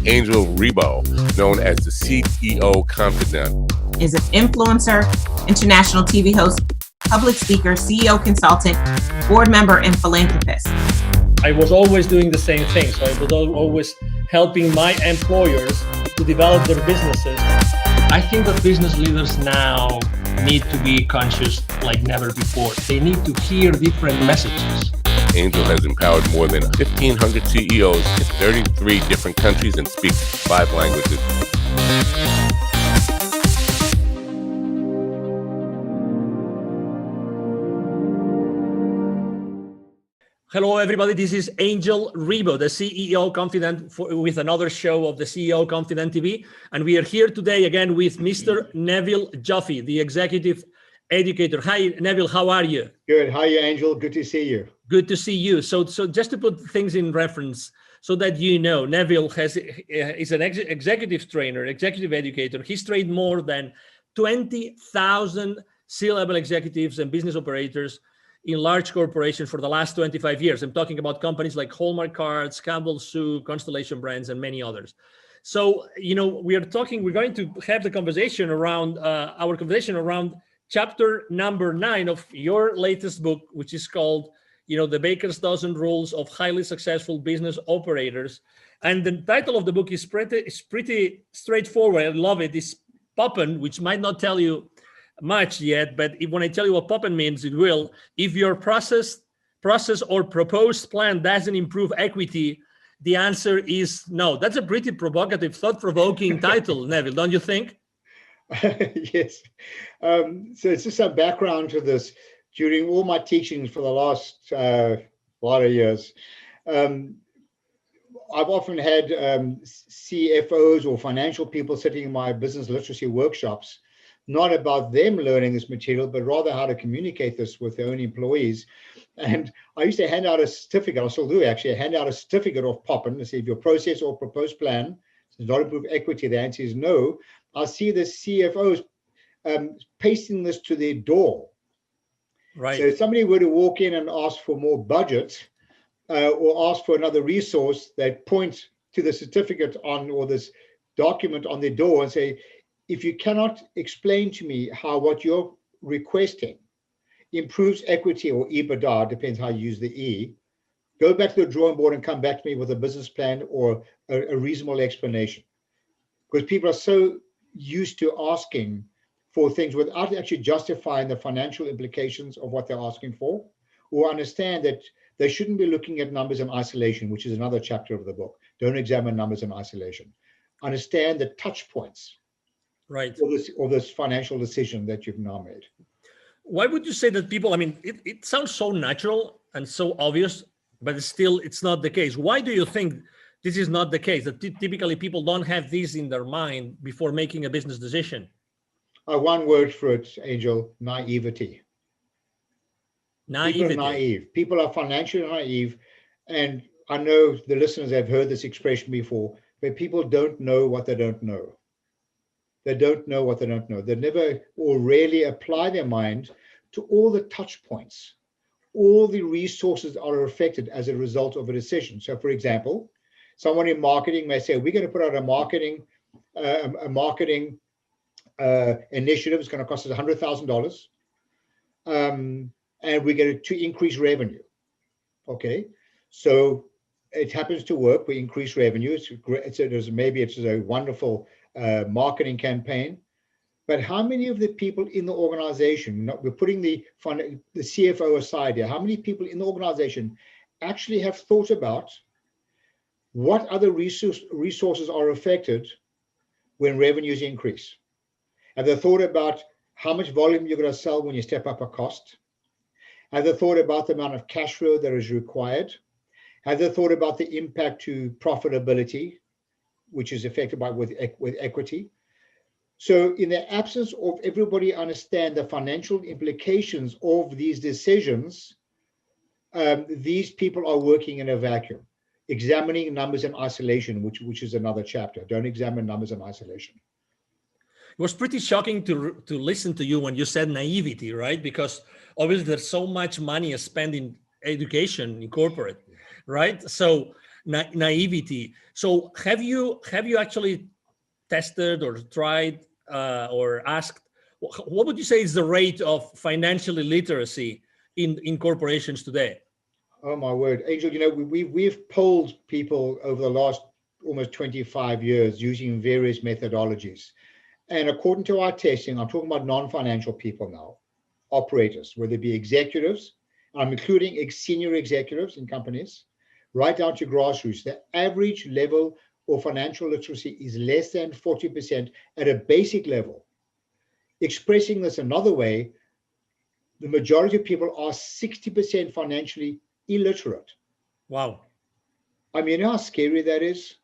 Angel Rebo, known as the CEO Confidant. Is an influencer, international TV host, public speaker, CEO consultant, board member, and philanthropist. I was always doing the same thing. So I was always helping my employers to develop their businesses. I think that business leaders now need to be conscious like never before. They need to hear different messages. Angel has empowered more than 1,500 CEOs in 33 different countries and speaks 5 languages. Hello, everybody. This is Angel Rebo, the CEO Confidant, with another show of the CEO Confidant TV. And we are here today again with Mr. Neville Joffe, the executive educator. Hi, Neville. How are you? Good. How are you, Angel? Good to see you. Good to see you. So just to put things in reference so that you know, Neville is an executive trainer, executive educator. He's trained more than 20,000 C-level executives and business operators in large corporations for the last 25 years. I'm talking about companies like Hallmark Cards, Campbell's Soup, Constellation Brands, and many others. So, you know, we're going to have the conversation around, our conversation around chapter number 9 of your latest book, which is called, you know, The Baker's Dozen Rules of Highly Successful Business Operators. And the title of the book is pretty straightforward. I love it. It's Poppen, which might not tell you much yet, but when I tell you what Poppen means, it will. If your process or proposed plan doesn't improve equity, the answer is no. That's a pretty provocative, thought-provoking title, Neville, don't you think? Yes. So it's just some background to this. During all my teachings for the last lot of years, I've often had CFOs or financial people sitting in my business literacy workshops, not about them learning this material, but rather how to communicate this with their own employees. And I used to hand out a certificate, I still do actually, hand out a certificate of Poppen to see if your process or proposed plan does not improve equity. The answer is no. I see the CFOs pasting this to their door. Right. So if somebody were to walk in and ask for more budget or ask for another resource, they point to the certificate on or this document on their door and say, if you cannot explain to me how what you're requesting improves equity or EBITDA, depends how you use the E, go back to the drawing board and come back to me with a business plan or a reasonable explanation. Because people are so used to asking for things without actually justifying the financial implications of what they're asking for, or understand that they shouldn't be looking at numbers in isolation, which is another chapter of the book. Don't examine numbers in isolation. Understand the touch points. Right. Or this financial decision that you've now made. Why would you say that people, I mean, it sounds so natural and so obvious, but it's not the case. Why do you think this is not the case? That typically people don't have this in their mind before making a business decision? One word for it, Angel: naivety. Naivety. People are naive. People are financially naive. And I know the listeners have heard this expression before, but people don't know what they don't know. They don't know what they don't know. They never or rarely apply their mind to all the touch points, all the resources that are affected as a result of a decision. So, for example, someone in marketing may say, we're going to put out a marketing initiative. It's going to cost us $100,000. And we're going to increase revenue. Okay. So it happens to work. We increase revenue. Maybe it's a wonderful marketing campaign, but how many of the people in the organization, we're putting the CFO aside here, how many people in the organization actually have thought about what other resources are affected when revenues increase? Have they thought about how much volume you're going to sell when you step up a cost? Have they thought about the amount of cash flow that is required? Have they thought about the impact to profitability, which is affected with equity? So in the absence of everybody understand the financial implications of these decisions, these people are working in a vacuum, examining numbers in isolation, which is another chapter. Don't examine numbers in isolation. It was pretty shocking to listen to you when you said naivety, right? Because obviously there's so much money spent in education in corporate, right? So naivety. So have you actually tested or tried or asked, what would you say is the rate of financial illiteracy in corporations today? Oh my word, Angel, we've polled people over the last almost 25 years using various methodologies. And according to our testing, I'm talking about non-financial people now, operators, whether it be executives, I'm including senior executives in companies, right down to grassroots. The average level of financial literacy is less than 40% at a basic level. Expressing this another way, the majority of people are 60% financially illiterate. Wow. I mean, you know how scary that is?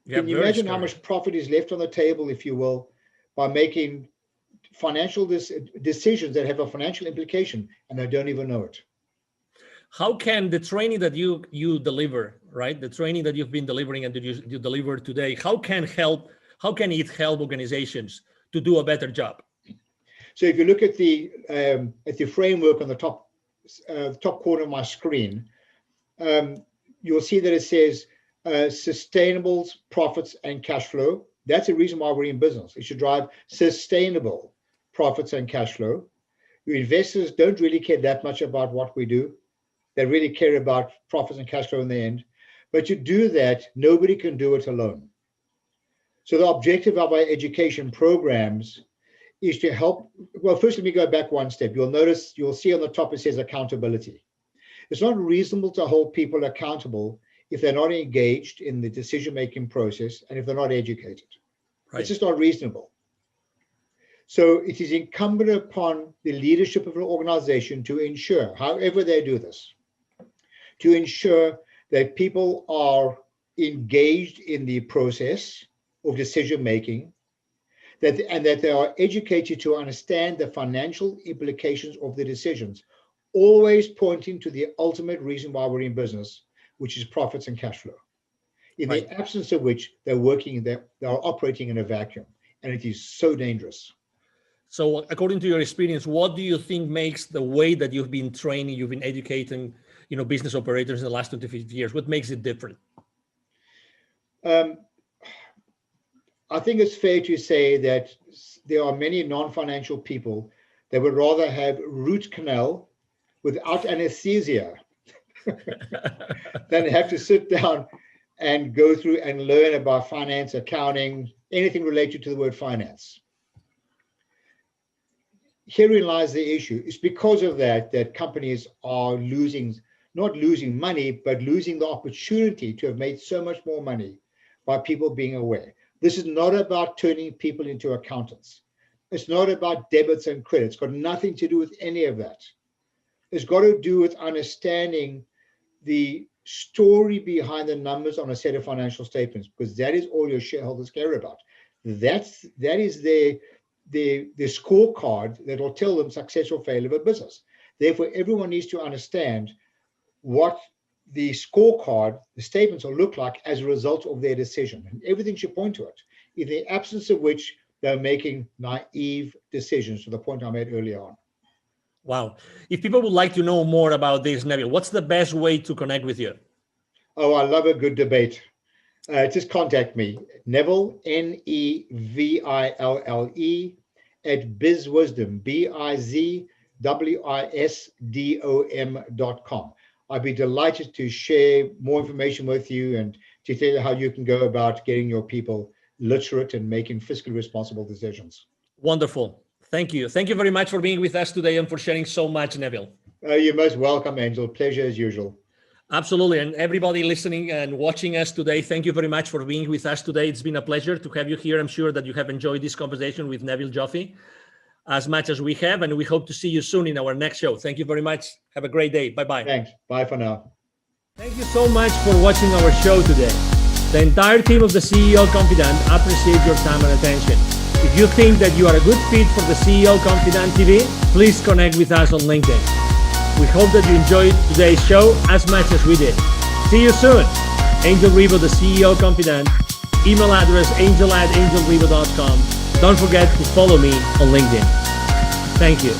Yeah, can you imagine how much profit is left on the table, if you will, by making financial decisions that have a financial implication and they don't even know it? How can the training that you deliver, right? The training that you've been delivering and that you deliver today, how can it help organizations to do a better job? So if you look at the framework on the top corner of my screen, you'll see that it says sustainable profits and cash flow. That's the reason why we're in business. It should drive sustainable profits and cash flow. Your investors don't really care that much about what we do. They really care about profits and cash flow in the end. But to do that, nobody can do it alone. So the objective of our education programs is to help. Well, first, let me go back one step. You'll see on the top it says accountability. It's not reasonable to hold people accountable if they're not engaged in the decision-making process and if they're not educated. Right. It's just not reasonable. So it is incumbent upon the leadership of an organization to ensure, however they do this, to ensure that people are engaged in the process of decision-making, and that they are educated to understand the financial implications of the decisions, always pointing to the ultimate reason why we're in business, which is profits and cash flow. In the absence of which they are operating in a vacuum, and it is so dangerous. So according to your experience, what do you think makes the way that you've been training, you've been educating, business operators in the last 25 years, what makes it different? I think it's fair to say that there are many non-financial people that would rather have root canal without anesthesia than have to sit down and go through and learn about finance, accounting, anything related to the word finance. Herein lies the issue. It's because of that companies are not losing money, but losing the opportunity to have made so much more money by people being aware. This is not about turning people into accountants. It's not about debits and credits. It's got nothing to do with any of that. It's got to do with understanding the story behind the numbers on a set of financial statements, because that is all your shareholders care about. That is the scorecard that will tell them success or failure of a business. Therefore, everyone needs to understand what the scorecard, the statements will look like as a result of their decision. And everything should point to it, in the absence of which they're making naive decisions, to the point I made earlier on. Wow. If people would like to know more about this, Neville, what's the best way to connect with you? Oh, I love a good debate. Just contact me, Neville, Neville, at bizwisdom, bizwisdom.com. I'd be delighted to share more information with you and to tell you how you can go about getting your people literate and making fiscally responsible decisions. Wonderful. Thank you. Thank you very much for being with us today and for sharing so much, Neville. You're most welcome, Angel. Pleasure as usual. Absolutely. And everybody listening and watching us today, thank you very much for being with us today. It's been a pleasure to have you here. I'm sure that you have enjoyed this conversation with Neville Joffe as much as we have, and we hope to see you soon in our next show. Thank you very much. Have a great day. Bye-bye. Thanks. Bye for now. Thank you so much for watching our show today. The entire team of the CEO Confidant appreciates your time and attention. If you think that you are a good fit for the CEO Confidant TV, please connect with us on LinkedIn. We hope that you enjoyed today's show as much as we did. See you soon. Angel Ribo, the CEO Confidant. Email address angel@angelribo.com. Don't forget to follow me on LinkedIn. Thank you.